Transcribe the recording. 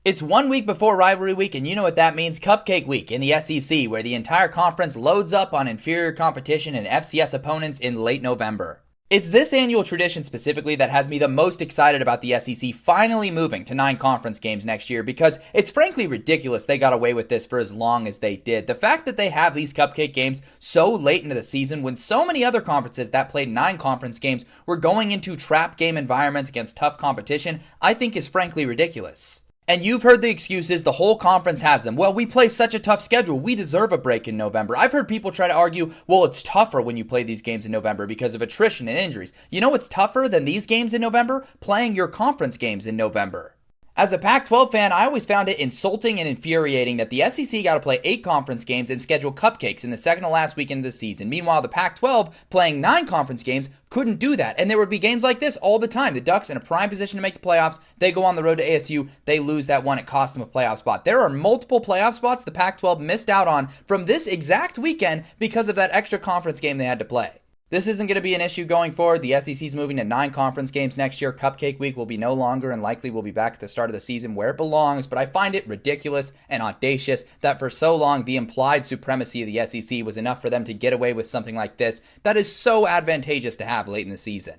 It's 1 week before rivalry week, and you know what that means. Cupcake week in the SEC, where the entire conference loads up on inferior competition and FCS opponents in late November. It's this annual tradition specifically that has me the most excited about the SEC finally moving to 9 conference games next year, because it's frankly ridiculous they got away with this for as long as they did. The fact that they have these cupcake games so late into the season when so many other conferences that played 9 conference games were going into trap game environments against tough competition, I think is frankly ridiculous. And you've heard the excuses, the whole conference has them. Well, we play such a tough schedule, we deserve a break in November. I've heard people try to argue, well, it's tougher when you play these games in November because of attrition and injuries. You know what's tougher than these games in November? Playing your conference games in November. As a Pac-12 fan, I always found it insulting and infuriating that the SEC got to play 8 conference games and schedule cupcakes in the second to last weekend of the season. Meanwhile, the Pac-12, playing 9 conference games, couldn't do that. And there would be games like this all the time. The Ducks in a prime position to make the playoffs. They go on the road to ASU. They lose that one. It costs them a playoff spot. There are multiple playoff spots the Pac-12 missed out on from this exact weekend because of that extra conference game they had to play. This isn't going to be an issue going forward. The SEC's moving to 9 conference games next year. Cupcake week will be no longer and likely will be back at the start of the season where it belongs, but I find it ridiculous and audacious that for so long the implied supremacy of the SEC was enough for them to get away with something like this that is so advantageous to have late in the season.